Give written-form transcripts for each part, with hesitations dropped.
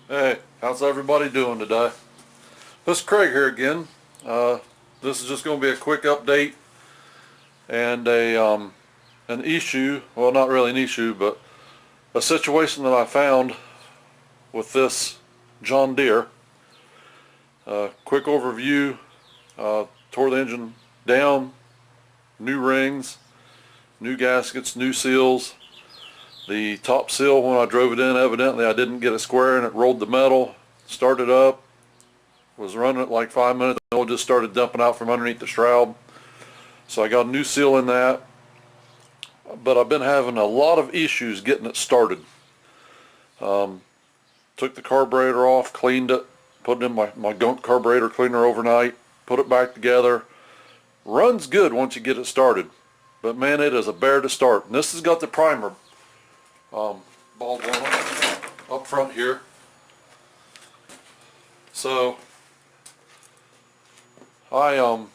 Hey, how's everybody doing today? This is Craig here again. This is just going to be a quick update and an issue, well, not really an issue, but a situation that I found with this John Deere. Quick overview, tore the engine down, new rings, new gaskets, new seals. The top seal, when I drove it in, evidently I didn't get it square and it rolled the metal. Started up, was running it like 5 minutes, and it just started dumping out from underneath the shroud. So I got a new seal in that, but I've been having a lot of issues getting it started. Took the carburetor off, cleaned it, put it in my gunk carburetor cleaner overnight, put it back together. Runs good once you get it started, but man, it is a bear to start. And this has got the primer bulb on it up front here. So I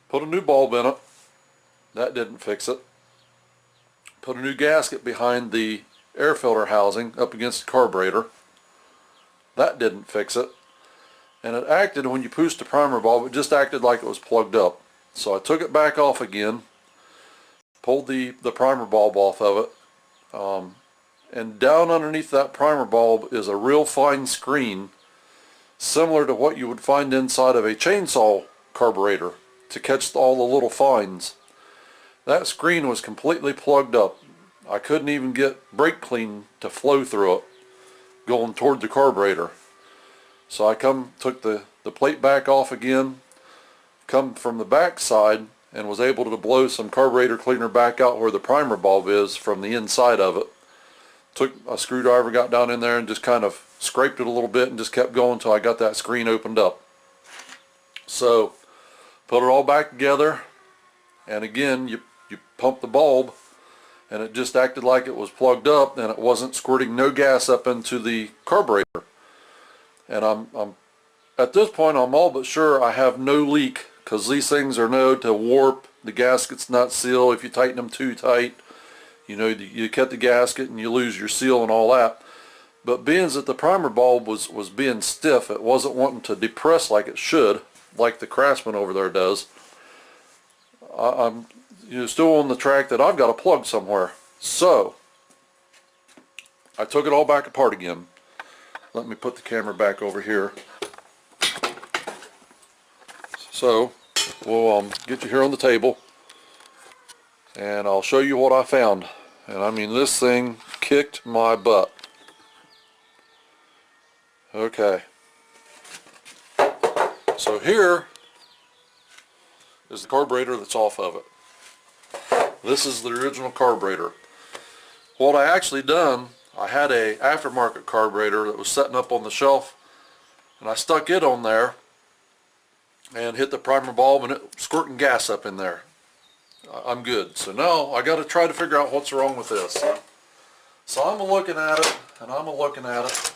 put a new bulb in it. That didn't fix it. Put a new gasket behind the air filter housing up against the carburetor. That didn't fix it. And it acted, when you pushed the primer bulb, it just acted like it was plugged up. So I took it back off again, pulled the primer bulb off of it, and down underneath that primer bulb is a real fine screen, similar to what you would find inside of a chainsaw carburetor to catch all the little fines. That screen was completely plugged up. I couldn't even get brake clean to flow through it going toward the carburetor. So I took the plate back off again, come from the back side, and was able to blow some carburetor cleaner back out where the primer bulb is from the inside of it. Took a screwdriver, got down in there and just kind of scraped it a little bit and just kept going until I got that screen opened up. So put it all back together, and again you pump the bulb and it just acted like it was plugged up, and it wasn't squirting no gas up into the carburetor. And I'm at this point I'm all but sure I have no leak, because these things are known to warp. The gasket's not sealed. If you tighten them too tight, you cut the gasket and you lose your seal and all that. But being that the primer bulb was being stiff, it wasn't wanting to depress like it should, like the Craftsman over there does. I'm still on the track that I've got a plug somewhere. So I took it all back apart again. Let me put the camera back over here. So we'll get you here on the table, and I'll show you what I found. And I mean, this thing kicked my butt. Okay. So here is the carburetor that's off of it. This is the original carburetor. What I actually done, I had a aftermarket carburetor that was setting up on the shelf, and I stuck it on there and hit the primer bulb, and it squirting gas up in there. I'm good. So now I got to try to figure out what's wrong with this. So I'm looking at it, and I'm looking at it,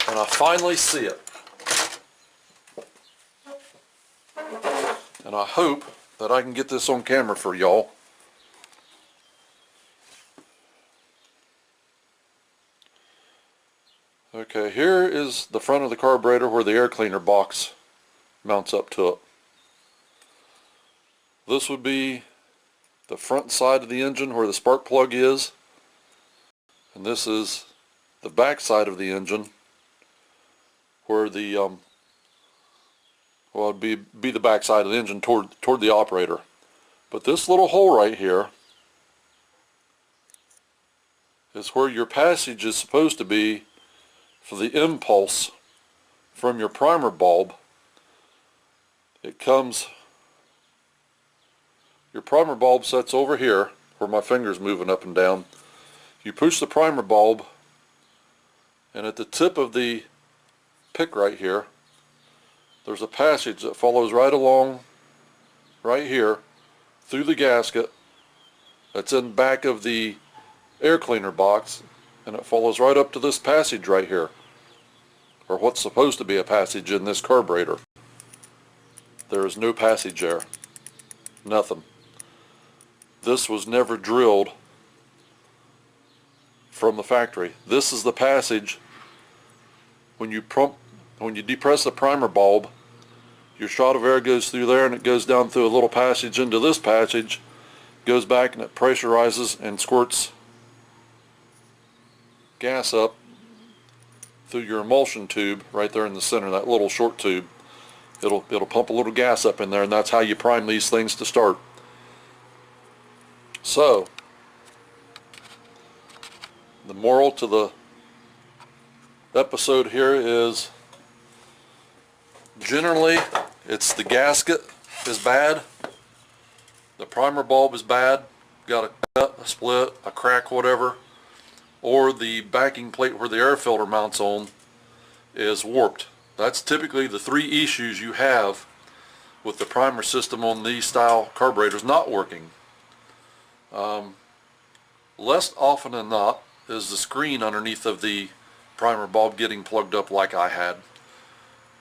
and I finally see it. And I hope that I can get this on camera for y'all. Okay, here is the front of the carburetor where the air cleaner box mounts up to it. This would be the front side of the engine where the spark plug is, and this is the back side of the engine where the well, it'd be the back side of the engine toward the operator. But this little hole right here is where your passage is supposed to be for the impulse from your primer bulb. It comes, your primer bulb sets over here where my finger's moving up and down. You push the primer bulb, and at the tip of the pick right here, there's a passage that follows right along right here through the gasket that's in back of the air cleaner box, and it follows right up to this passage right here, or what's supposed to be a passage in this carburetor. There is no passage there. Nothing. This was never drilled from the factory. This is the passage when you depress the primer bulb. Your shot of air goes through there and it goes down through a little passage into this passage, goes back and it pressurizes and squirts gas up through your emulsion tube right there in the center, that little short tube. It'll pump a little gas up in there, and that's how you prime these things to start. So, the moral to the episode here is, generally it's the gasket is bad, the primer bulb is bad, got a cut, a split, a crack, whatever, or the backing plate where the air filter mounts on is warped. That's typically the three issues you have with the primer system on these style carburetors not working. Less often than not is the screen underneath of the primer bulb getting plugged up like I had.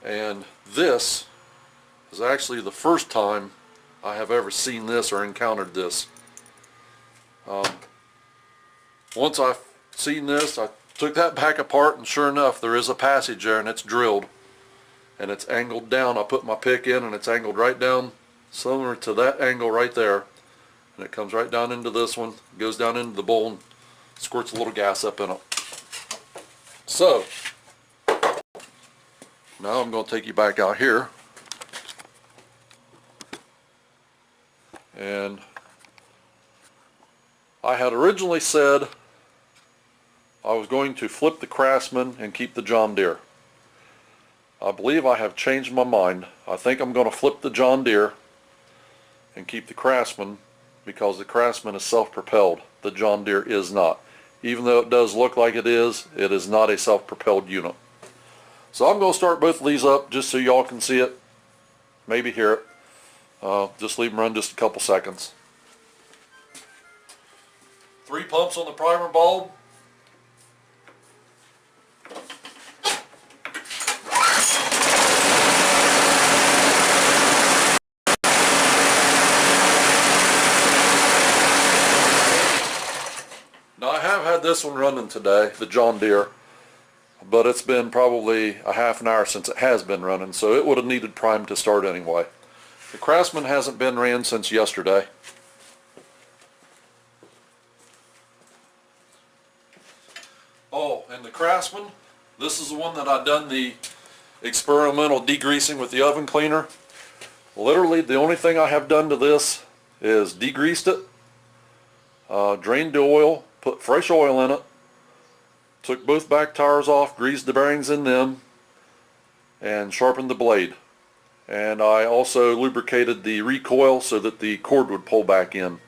And this is actually the first time I have ever seen this or encountered this. Once I've seen this, I took that back apart, and sure enough there is a passage there, and it's drilled and it's angled down. I put my pick in and it's angled right down similar to that angle right there, and it comes right down into this one, goes down into the bowl and squirts a little gas up in it. So now I'm going to take you back out here, and I had originally said I was going to flip the Craftsman and keep the John Deere. I believe I have changed my mind. I think I'm going to flip the John Deere and keep the Craftsman, because the Craftsman is self-propelled. The John Deere is not. Even though it does look like it is not a self-propelled unit. So I'm going to start both of these up just so y'all can see it, maybe hear it. Just leave them run just a couple seconds. 3 pumps on the primer bulb. Now I have had this one running today, the John Deere, but it's been probably a half an hour since it has been running, so it would have needed prime to start anyway. The Craftsman hasn't been ran since yesterday. Oh, and the Craftsman, this is the one that I've done the experimental degreasing with the oven cleaner. Literally the only thing I have done to this is degreased it, drained the oil, put fresh oil in it, took both back tires off, greased the bearings in them, and sharpened the blade. And I also lubricated the recoil so that the cord would pull back in.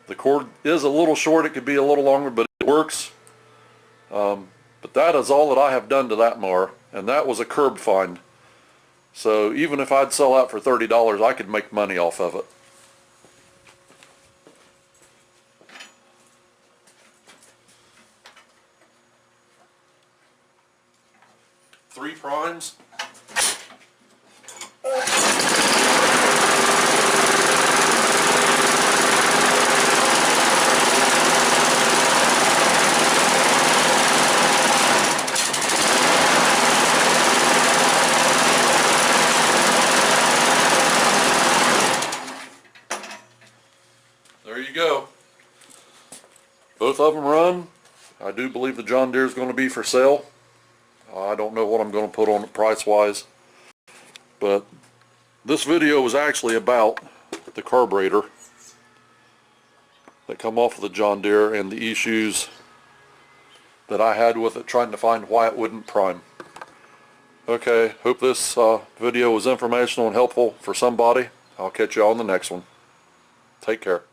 The cord is a little short, it could be a little longer, but it works. But that is all that I have done to that mower, and that was a curb find. So even if I'd sell out for $30, I could make money off of it. Three primes. There you go. Both of them run. I do believe the John Deere is going to be for sale. I don't know what I'm going to put on it price-wise, but this video was actually about the carburetor that come off of the John Deere and the issues that I had with it, trying to find why it wouldn't prime. Okay, hope this video was informational and helpful for somebody. I'll catch you all on the next one. Take care.